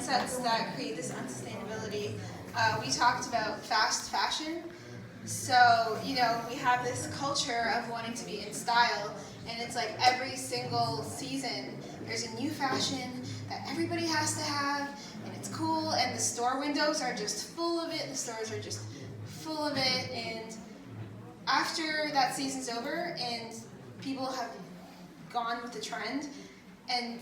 mindsets that create this unsustainability. We talked about fast fashion. So, you know, we have this culture of wanting to be in style, and it's like every single season there's a new fashion that everybody has to have, and it's cool, and the store windows are just full of it, the stores are just full of it, and after that season's over and people have gone with the trend, and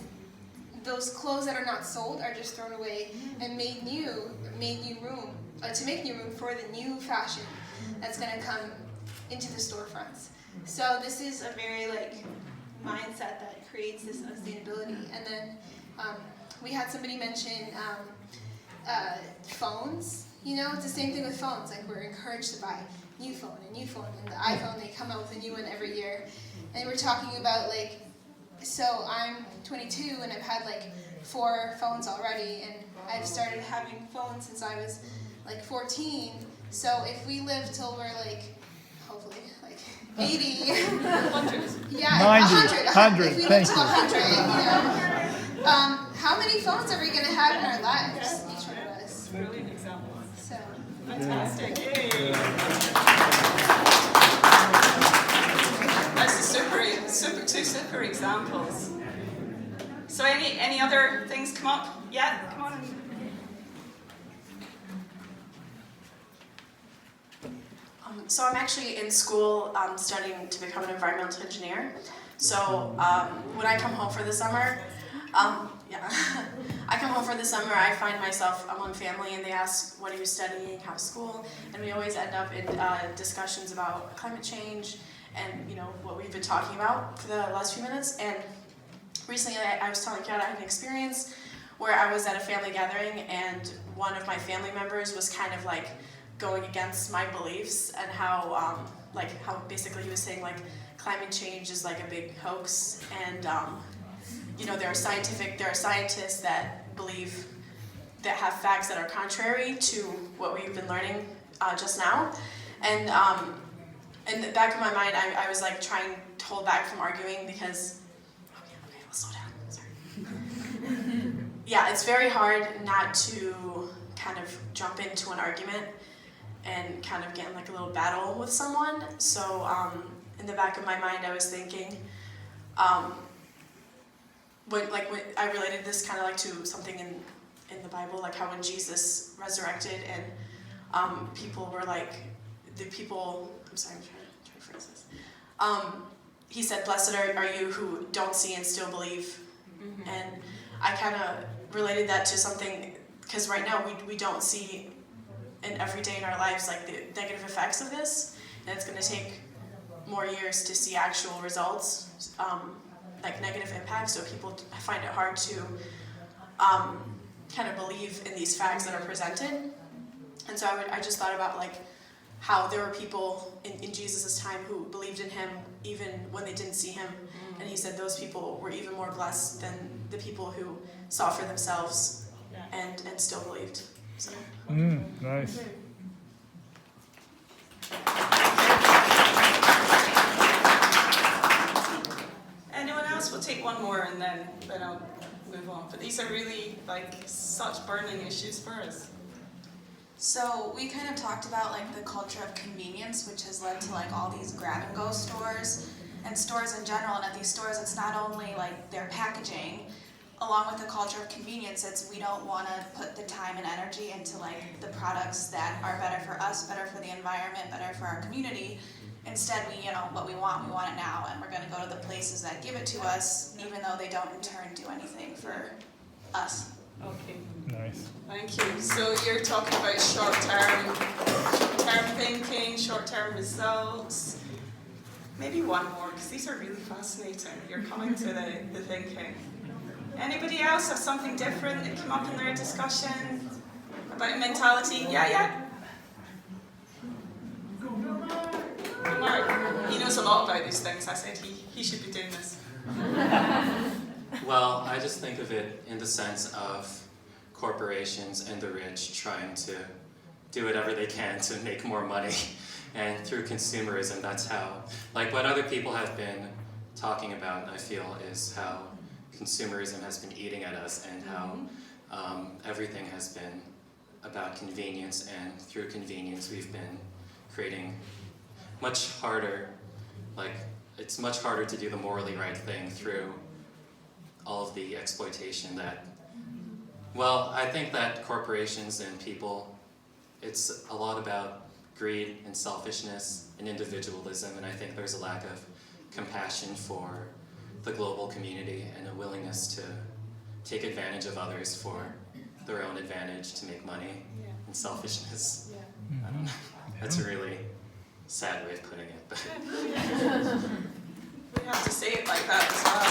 those clothes that are not sold are just thrown away and made new room, to make new room for the new fashion that's going to come into the storefronts. So this is a very mindset that creates this unsustainability. And then we had somebody mention phones. You know, it's the same thing with phones. Like, we're encouraged to buy a new phone. And the iPhone, they come out with a new one every year. And we're talking about so I'm 22 and I've had 4 phones already, and I've started having phones since I was 14. So if we live till we're hopefully 80, 100. Yeah, 100. If we live to 100, you know, how many phones are we going to have in our lives? Each one of us. Brilliant example. So fantastic. Yay. That's two super examples. So any other things come up? Yeah, come on. So I'm actually in school studying to become an environmental engineer. So when I come home for the summer, I come home for the summer, I find myself among family and they ask, what are you studying, how's school? And we always end up in discussions about climate change and, you know, what we've been talking about for the last few minutes. And recently I was telling Kiara I had an experience where I was at a family gathering and one of my family members was kind of going against my beliefs and how basically he was saying climate change is a big hoax, and you know, there are scientists that believe that have facts that are contrary to what we've been learning just now, and in the back of my mind I was trying to hold back from arguing because okay, let's slow down. Sorry. Yeah, it's very hard not to kind of jump into an argument and kind of get in a little battle with someone. So in the back of my mind, I was thinking, when I related this kind of to something in the Bible, how when Jesus resurrected and people were the people. I'm sorry, I'm trying to phrase this. He said, "Blessed are you who don't see and still believe," and I kind of related that to something because right now we don't see. And every day in our lives, the negative effects of this, and it's going to take more years to see actual results, negative impacts. So people find it hard to kind of believe in these facts that are presented. And so I just thought about how there were people in Jesus' time who believed in him even when they didn't see him, and he said those people were even more blessed than the people who saw for themselves and still believed. So. Nice. Anyone else? We'll take one more and then I'll move on. But these are really such burning issues for us. So we kind of talked about the culture of convenience, which has led to all these grab-and-go stores and stores in general. And at these stores, it's not only their packaging. Along with the culture of convenience, it's we don't want to put the time and energy into the products that are better for us, better for the environment, better for our community. Instead, what we want it now, and we're going to go to the places that give it to us, even though they don't in turn do anything for us. Okay. Nice. Thank you. So you're talking about short-term thinking, short-term results. Maybe one more, because these are really fascinating. You're coming to the thinking. Anybody else have something different that came up in their discussion about mentality? Yeah. Mark, he knows a lot about these things. I said he should be doing this. Well, I just think of it in the sense of corporations and the rich trying to do whatever they can to make more money. And through consumerism, that's how, what other people have been talking about, I feel, is how consumerism has been eating at us and how everything has been about convenience, and through convenience we've been creating much harder, it's much harder to do the morally right thing through all of the exploitation that, well, I think that corporations and people, it's a lot about greed and selfishness and individualism, and I think there's a lack of compassion for the global community and a willingness to take advantage of others for their own advantage to make money and selfishness. I don't know. That's a really sad way of putting it, but We have to say it like that as well.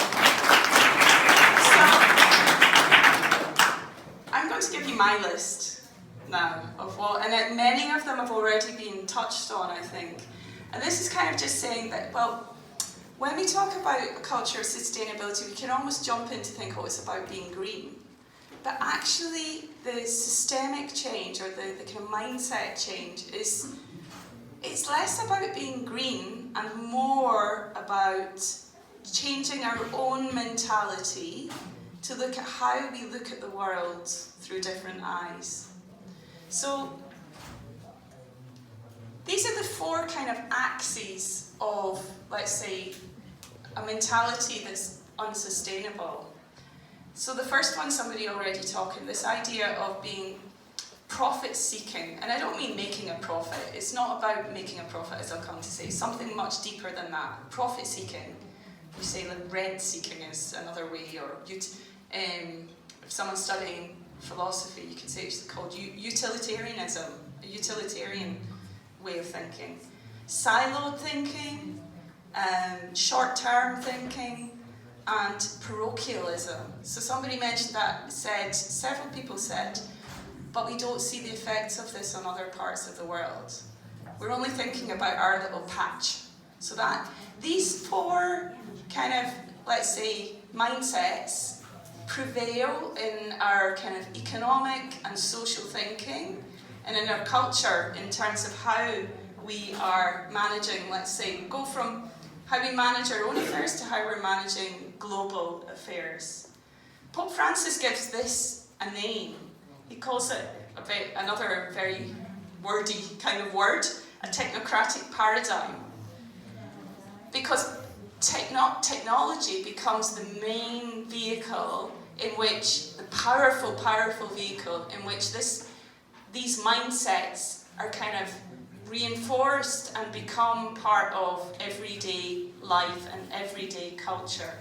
So, I'm going to give you my list now of what, and many of them have already been touched on, I think. And this is kind of just saying that, well, when we talk about a culture of sustainability, we can almost jump in to think, oh, it's about being green. But actually, the systemic change or the kind of mindset change is, it's less about being green and more about changing our own mentality to look at how we look at the world through different eyes. So these are the four kind of axes of, let's say, a mentality that's unsustainable. So the first one, somebody already talking, this idea of being profit-seeking, and I don't mean making a profit. It's not about making a profit, as I'll come to say. Something much deeper than that. Profit-seeking. We say that rent-seeking is another way, or if someone's studying philosophy, you could say it's called utilitarianism, a utilitarian way of thinking. Siloed thinking, short-term thinking, and parochialism. So somebody mentioned that, several people said, but we don't see the effects of this on other parts of the world. We're only thinking about our little patch. So that these four kind of, let's say, mindsets prevail in our kind of economic and social thinking and in our culture in terms of how we are managing, let's say, go from how we manage our own affairs to how we're managing global affairs. Pope Francis gives this a name. He calls it another very wordy kind of word, a technocratic paradigm. Because technology becomes the main vehicle in which, the powerful vehicle in which these mindsets are kind of reinforced and become part of everyday life and everyday culture.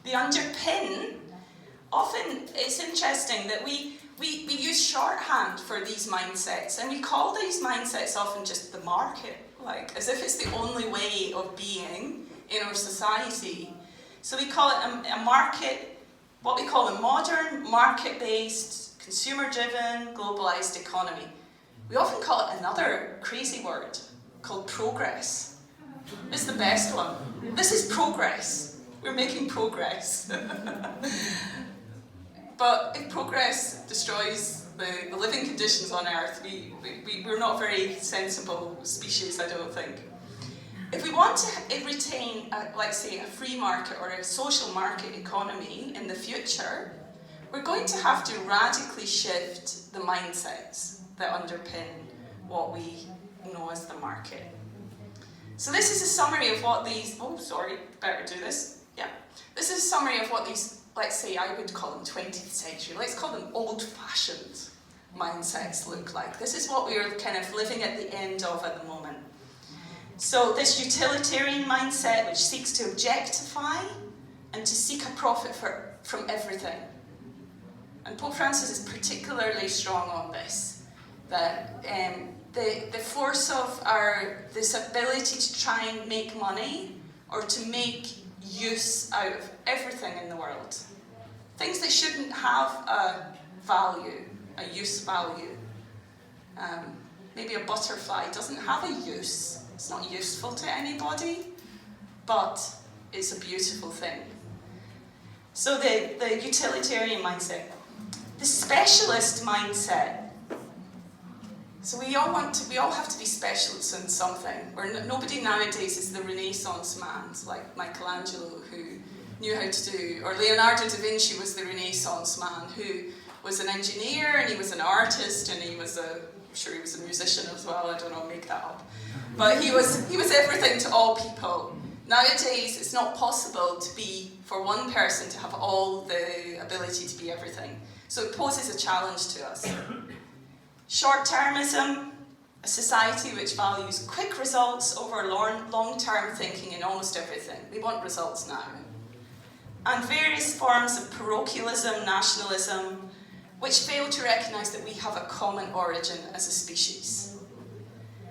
The underpin, often it's interesting that we use shorthand for these mindsets, and we call these mindsets often just the market, like as if it's the only way of being in our society. So we call it a market, what we call a modern, market-based, consumer-driven, globalized economy. We often call it another crazy word called progress. It's the best one. This is progress. We're making progress. But if progress destroys the living conditions on Earth, we're not a very sensible species, I don't think. If we want to retain, let's say, a free market or a social market economy in the future, we're going to have to radically shift the mindsets that underpin what we know as the market. So this is a summary of what these, This is a summary of what these, let's say, I would call them 20th century, let's call them old-fashioned mindsets look like. This is what we are kind of living at the end of at the moment. So this utilitarian mindset which seeks to objectify and to seek a profit from everything. And Pope Francis is particularly strong on this, that the force of this ability to try and make money or to make use out of everything in the world. Things that shouldn't have a value, a use value. Maybe a butterfly doesn't have a use. It's not useful to anybody, but it's a beautiful thing. So the utilitarian mindset. The specialist mindset. So we all have to be specialists in something. Nobody nowadays is the Renaissance man, like Michelangelo, who knew how to do. Or Leonardo da Vinci was the Renaissance man who was an engineer and he was an artist and he was I'm sure he was a musician as well, I don't know, make that up. But he was everything to all people. Nowadays, it's not possible for one person to have all the ability to be everything. So it poses a challenge to us. Short-termism, a society which values quick results over long-term thinking in almost everything. We want results now. And various forms of parochialism, nationalism, which fail to recognise that we have a common origin as a species.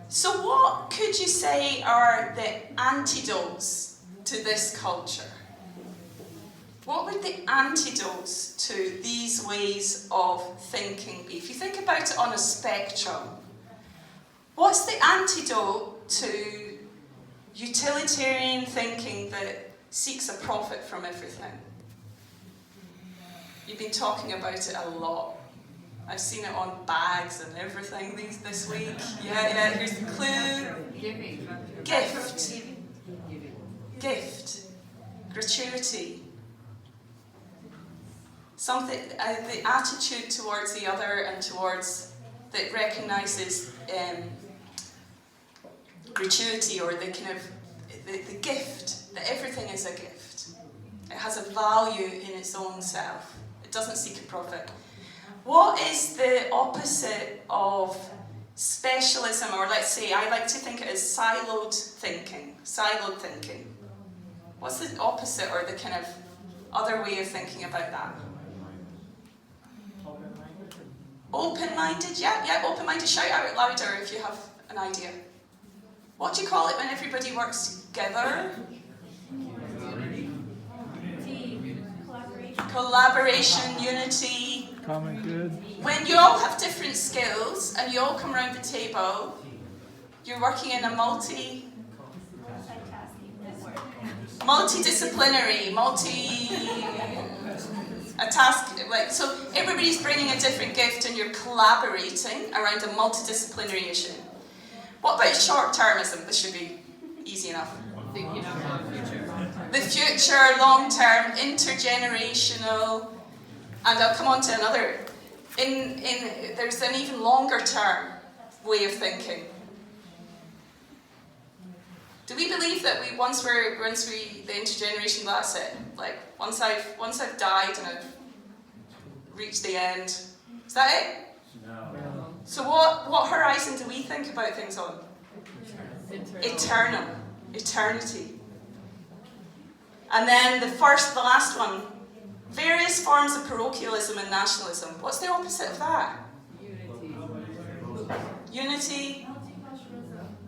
So what could you say are the antidotes to this culture? What would the antidotes to these ways of thinking be? If you think about it on a spectrum, what's the antidote to utilitarian thinking that seeks a profit from everything? You've been talking about it a lot. I've seen it on bags and everything this week. Yeah, here's the clue. Gift. Gift. Gratuity. Something, the attitude towards the other and towards, that recognises gratuity, or the kind of, the gift, that everything is a gift. It has a value in its own self. It doesn't seek a profit. What is the opposite of specialism, or let's say, I like to think it as siloed thinking. Siloed thinking. What's the opposite, or the kind of other way of thinking about that? Open-minded, yeah, open-minded. Shout out louder if you have an idea. What do you call it when everybody works together? Collaboration, unity. Common good. When you all have different skills and you all come around the table, you're working in a multidisciplinary, a task, like, so everybody's bringing a different gift and you're collaborating around a multidisciplinary issue. What about short-termism? This should be easy enough. Thinking about the future. The future, long-term, intergenerational, and I'll come on to another. There's an even longer-term way of thinking. Do we believe that once the intergenerational, that's it? Like once I've died and I've reached the end, is that it? No. So what horizon do we think about things on? Eternal. Eternity. And then the last one, various forms of parochialism and nationalism. What's the opposite of that? Unity.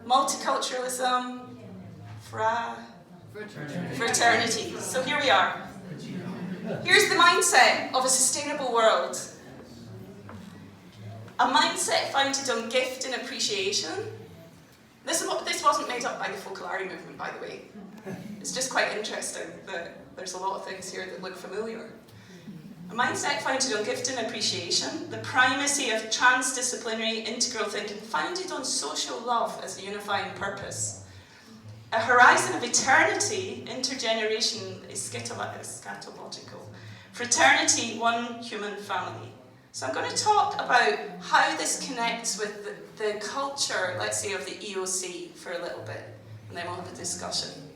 Multiculturalism. Fraternity. So here we are. Here's the mindset of a sustainable world. A mindset founded on gift and appreciation. This wasn't made up by the Focolare movement, by the way. It's just quite interesting that there's a lot of things here that look familiar. A mindset founded on gift and appreciation, the primacy of transdisciplinary integral thinking founded on social love as a unifying purpose. A horizon of eternity, intergeneration is scatological. Fraternity, one human family. So I'm going to talk about how this connects with the culture, let's say, of the EOC for a little bit, and then we'll have a discussion.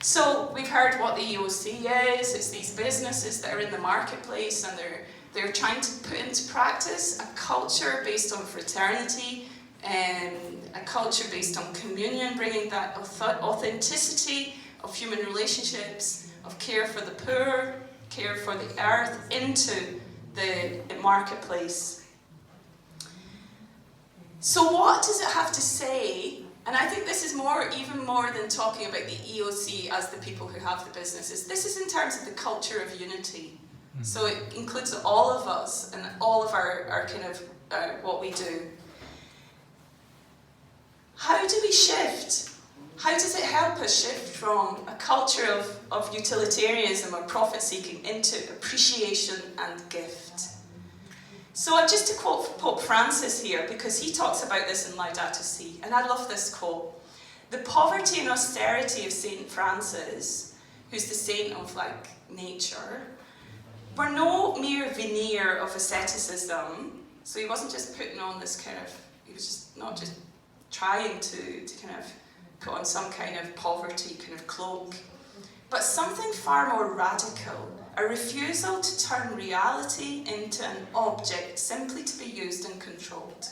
So we've heard what the EOC is. It's these businesses that are in the marketplace, and they're trying to put into practice a culture based on fraternity, and a culture based on communion, bringing that authenticity of human relationships, of care for the poor, care for the earth, into the marketplace. So what does it have to say? And I think this is even more than talking about the EOC as the people who have the businesses. This is in terms of the culture of unity. So it includes all of us and all of our kind of what we do. How do we shift? How does it help us shift from a culture of utilitarianism or profit-seeking into appreciation and gift? So just to quote Pope Francis here, because he talks about this in Laudato Si, and I love this quote. The poverty and austerity of St. Francis who's the saint of like nature, were no mere veneer of asceticism. So he wasn't just putting on this kind of, he was just not just trying to kind of put on some kind of poverty kind of cloak, but something far more radical, a refusal to turn reality into an object simply to be used and controlled.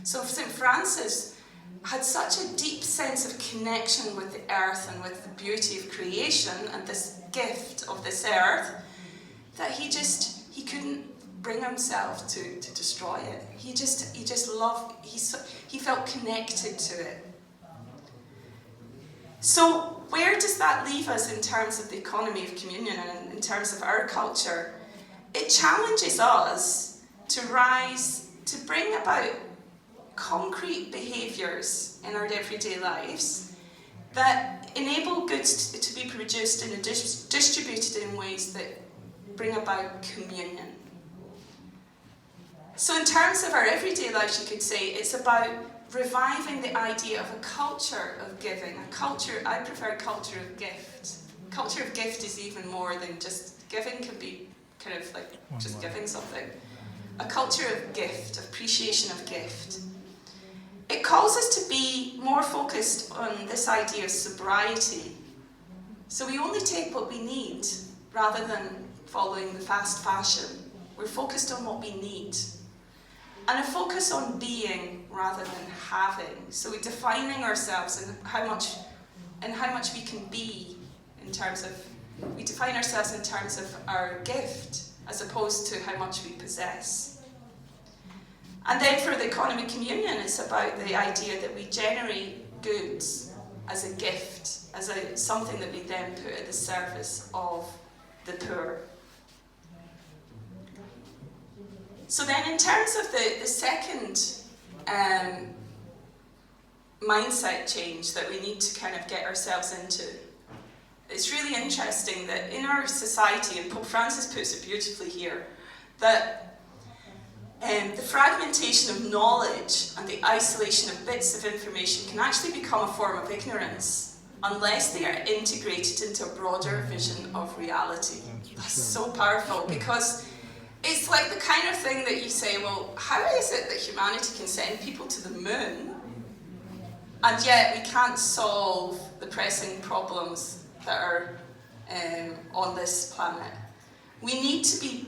So St. Francis had such a deep sense of connection with the earth and with the beauty of creation and this gift of this earth that he couldn't bring himself to destroy it. He just loved, he felt connected to it. So where does that leave us in terms of the economy of communion and in terms of our culture? It challenges us to rise, to bring about concrete behaviours in our everyday lives that enable goods to be produced and distributed in ways that bring about communion. So in terms of our everyday lives, you could say it's about reviving the idea of a culture of giving, I prefer culture of gift. Culture of gift is even more than just giving, can be kind of like just giving something. A culture of gift, appreciation of gift. It calls us to be more focused on this idea of sobriety. So we only take what we need rather than following the fast fashion. We're focused on what we need. And a focus on being rather than having. So we're defining ourselves and how much we can be in terms of, we define ourselves in terms of our gift as opposed to how much we possess. And then for the economy of communion, it's about the idea that we generate goods as a gift, as something that we then put at the service of the poor. So then in terms of the second mindset change that we need to kind of get ourselves into, it's really interesting that in our society, and Pope Francis puts it beautifully here, that the fragmentation of knowledge and the isolation of bits of information can actually become a form of ignorance unless they are integrated into a broader vision of reality. That's so powerful, because it's like the kind of thing that you say, well, how is it that humanity can send people to the moon and yet we can't solve the pressing problems that are on this planet? We need to be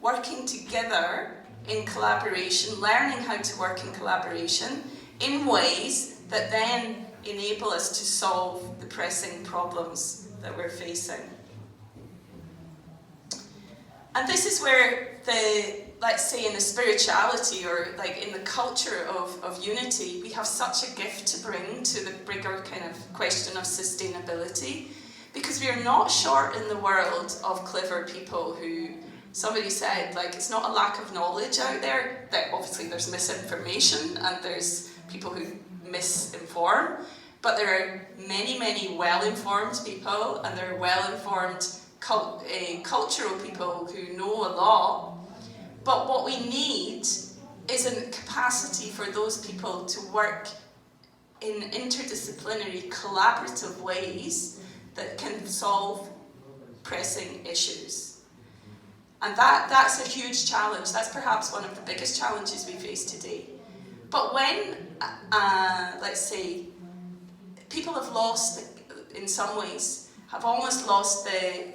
working together in collaboration, learning how to work in collaboration in ways that then enable us to solve the pressing problems that we're facing. And this is where let's say in the spirituality or like in the culture of unity, we have such a gift to bring to the bigger kind of question of sustainability, because we are not short in the world of clever people who, somebody said, like, it's not a lack of knowledge out there, that obviously there's misinformation and there's people who misinform, but there are many, many well-informed people, and there are well-informed cultural people who know a lot. But what we need is a capacity for those people to work in interdisciplinary, collaborative ways that can solve pressing issues. And that's a huge challenge. That's perhaps one of the biggest challenges we face today. But when, let's say, people have lost, in some ways, have almost lost the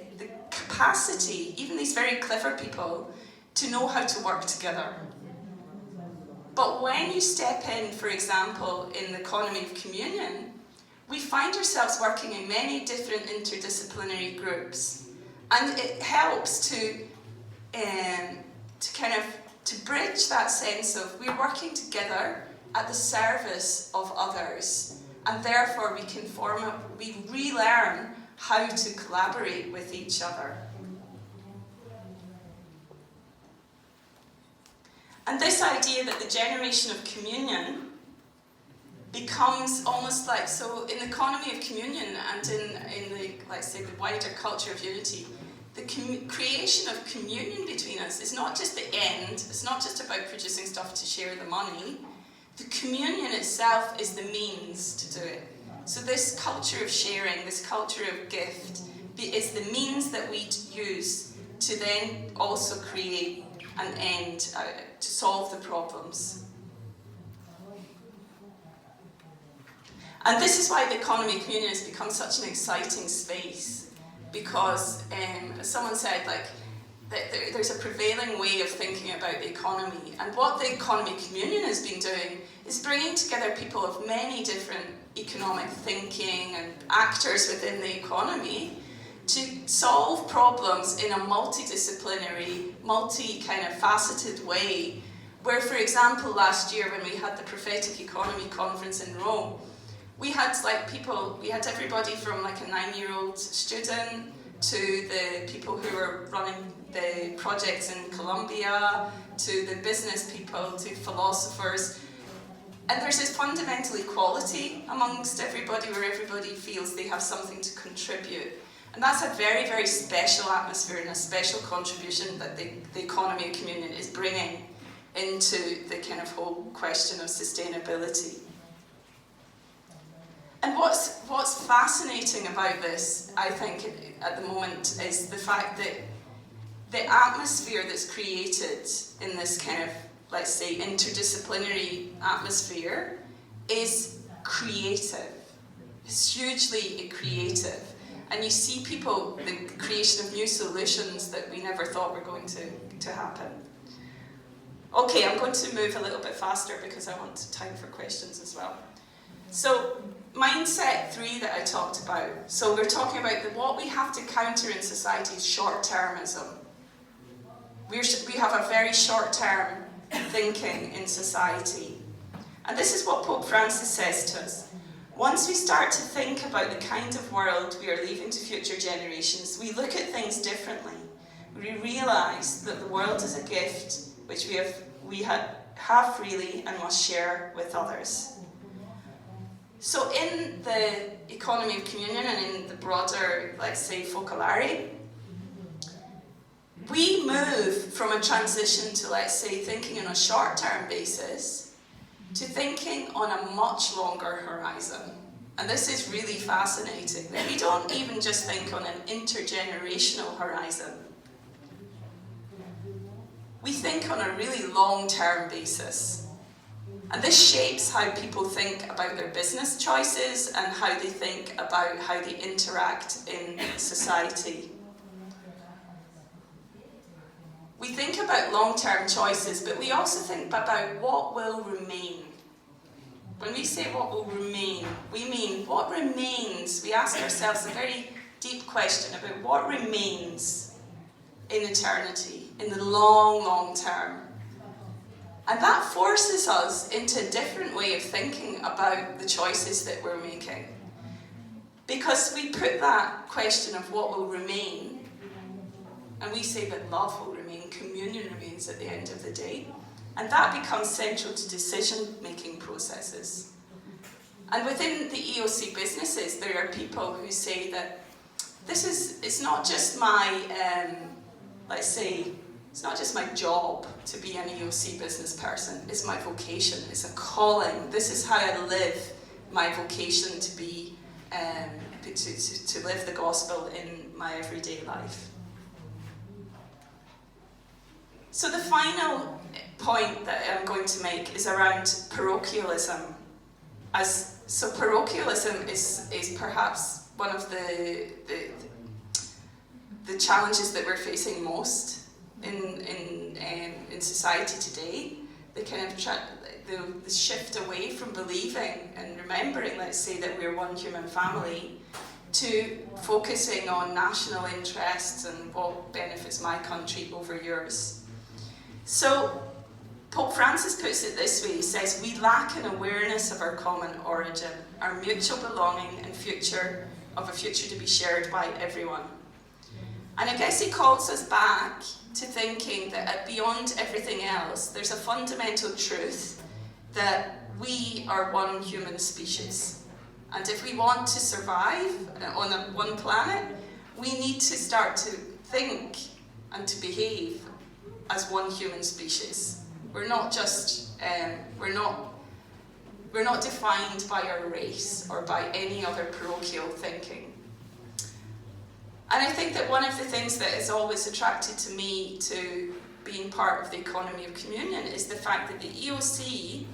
capacity, even these very clever people, to know how to work together. But when you step in, for example, in the economy of communion, we find ourselves working in many different interdisciplinary groups. And it helps to bridge that sense of we're working together at the service of others, and therefore we relearn how to collaborate with each other. And this idea that the generation of communion becomes almost like, so in the economy of communion and in the, let's say, the wider culture of unity, the creation of communion between us is not just the end, it's not just about producing stuff to share the money. The communion itself is the means to do it. So this culture of sharing, this culture of gift, is the means that we use to then also create an end, to solve the problems. And this is why the economy of communion has become such an exciting space, because as someone said, like, there's a prevailing way of thinking about the economy, and what the economy of communion has been doing is bringing together people of many different economic thinking and actors within the economy to solve problems in a multidisciplinary, kind of faceted way. Where, for example, last year when we had the Prophetic Economy Conference in Rome, we had everybody from like a 9-year-old student to the people who were running the projects in Colombia, to the business people, to philosophers. And there's this fundamental equality amongst everybody, where everybody feels they have something to contribute. And that's a very, very special atmosphere and a special contribution that the economy of communion is bringing into the kind of whole question of sustainability. And what's fascinating about this, I think, at the moment, is the fact that the atmosphere that's created in this kind of, let's say, interdisciplinary atmosphere is creative. It's hugely creative. And you see people, the creation of new solutions that we never thought were going to happen. Okay, I'm going to move a little bit faster because I want time for questions as well. So, mindset 3 that I talked about. So we're talking about what we have to counter in society is short-termism. We have a very short-term thinking in society. And this is what Pope Francis says to us. Once we start to think about the kind of world we are leaving to future generations, we look at things differently. We realise that the world is a gift which we have freely and must share with others. So in the economy of communion and in the broader, let's say, focolare, we move from a transition to, let's say, thinking on a short-term basis to thinking on a much longer horizon. And this is really fascinating, that we don't even just think on an intergenerational horizon. We think on a really long-term basis. And this shapes how people think about their business choices and how they think about how they interact in society. We think about long-term choices, but we also think about what will remain. When we say what will remain, we mean what remains. We ask ourselves a very deep question about what remains in eternity, in the long, long term. And that forces us into a different way of thinking about the choices that we're making. Because we put that question of what will remain, and we say that love will remain, communion remains at the end of the day, and that becomes central to decision-making processes. And within the EOC businesses, there are people who say that it's not just my, let's say, it's not just my job to be an EOC business person, it's my vocation, it's a calling. This is how I live my vocation to be, to live the gospel in my everyday life. So the final point that I'm going to make is around parochialism. So parochialism is perhaps one of the challenges that we're facing most in society today. The kind of the shift away from believing and remembering, let's say, that we're one human family, to focusing on national interests and what benefits my country over yours. So Pope Francis puts it this way. He says, we lack an awareness of our common origin, our mutual belonging and of a future to be shared by everyone. And I guess he calls us back to thinking that beyond everything else, there's a fundamental truth that we are one human species. And if we want to survive on one planet, we need to start to think and to behave as one human species. We're not just, We're not defined by our race or by any other parochial thinking. And I think that one of the things that has always attracted to me to being part of the economy of communion is the fact that the EOC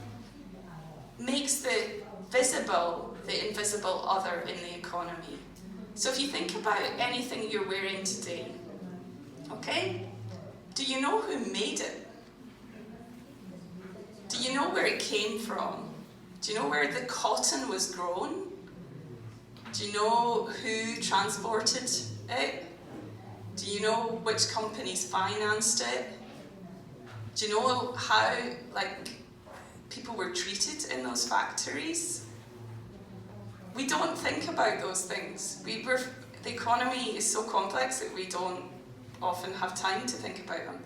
makes the visible the invisible other in the economy. So if you think about anything you're wearing today, okay, do you know who made it? Do you know where it came from? Do you know where the cotton was grown? Do you know who transported it? Do you know which companies financed it? Do you know how, people were treated in those factories? We don't think about those things. The economy is so complex that we don't often have time to think about them.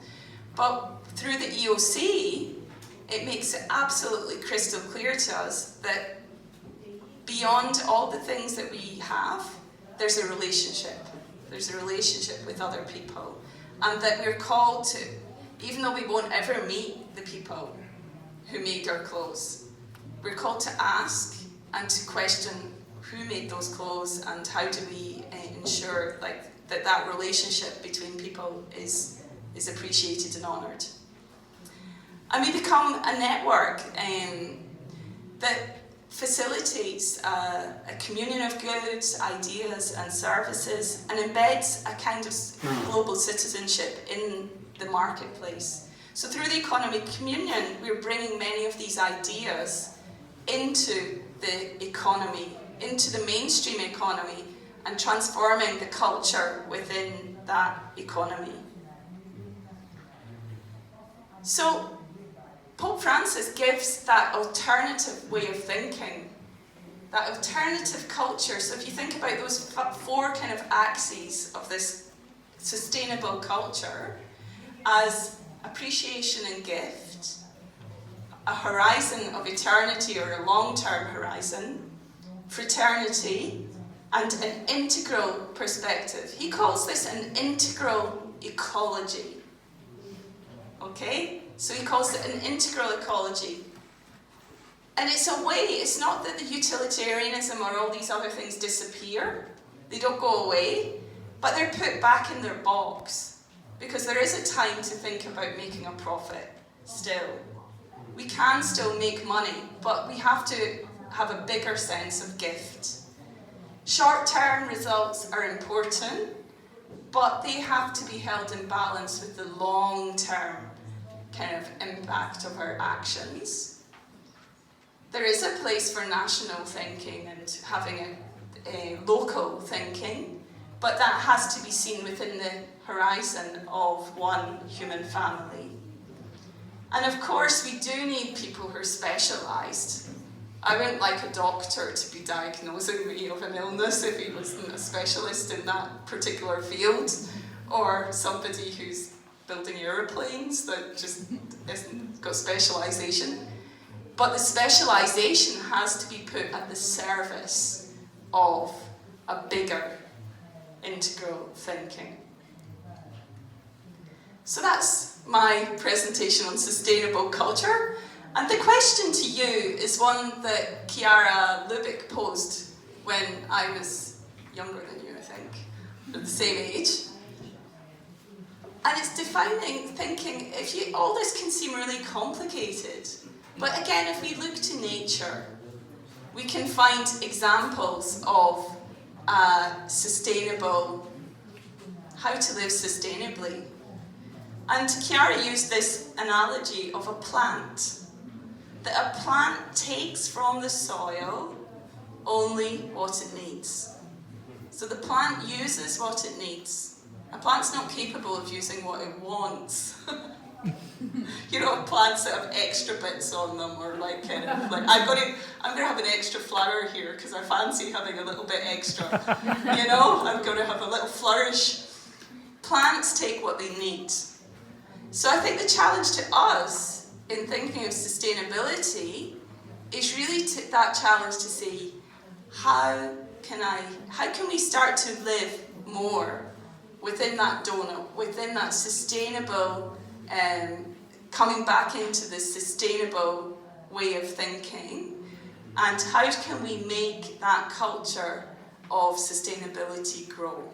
But through the EOC, it makes it absolutely crystal clear to us that beyond all the things that we have, there's a relationship. There's a relationship with other people. And that we're called to, even though we won't ever meet the people who made our clothes, we're called to ask and to question who made those clothes and how do we ensure that relationship between people is appreciated and honoured. And we become a network that facilitates a communion of goods, ideas and services and embeds a kind of global citizenship in the marketplace. So through the economy of communion, we're bringing many of these ideas into the economy, into the mainstream economy, and transforming the culture within that economy. So Pope Francis gives that alternative way of thinking, that alternative culture. So if you think about those four kind of axes of this sustainable culture as appreciation and gift, a horizon of eternity or a long-term horizon, fraternity, and an integral perspective. He calls this an integral ecology. Okay? So he calls it an integral ecology. And it's a way, it's not that the utilitarianism or all these other things disappear. They don't go away, but they're put back in their box. Because there is a time to think about making a profit still. We can still make money, but we have to have a bigger sense of gift. Short-term results are important, but they have to be held in balance with the long-term kind of impact of our actions. There is a place for national thinking and having a local thinking, but that has to be seen within the horizon of one human family. And of course, we do need people who are specialised. I wouldn't like a doctor to be diagnosing me of an illness if he wasn't a specialist in that particular field, or somebody who's building aeroplanes that just isn't got specialisation. But the specialisation has to be put at the service of a bigger integral thinking. So that's my presentation on sustainable culture. And the question to you is one that Chiara Lubick posed when I was younger than you, I think, or the same age. And it's defining thinking, all this can seem really complicated, but again, if we look to nature, we can find examples of how to live sustainably. And Chiara used this analogy of a plant, that a plant takes from the soil only what it needs. So the plant uses what it needs. A plant's not capable of using what it wants. You know, plants that have extra bits on them, or I'm going to have an extra flower here because I fancy having a little bit extra. You know, I'm going to have a little flourish. Plants take what they need. So I think the challenge to us in thinking of sustainability is really that challenge to see how can we start to live more within that donut, within that sustainable, coming back into the sustainable way of thinking, and how can we make that culture of sustainability grow?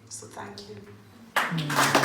So thank you.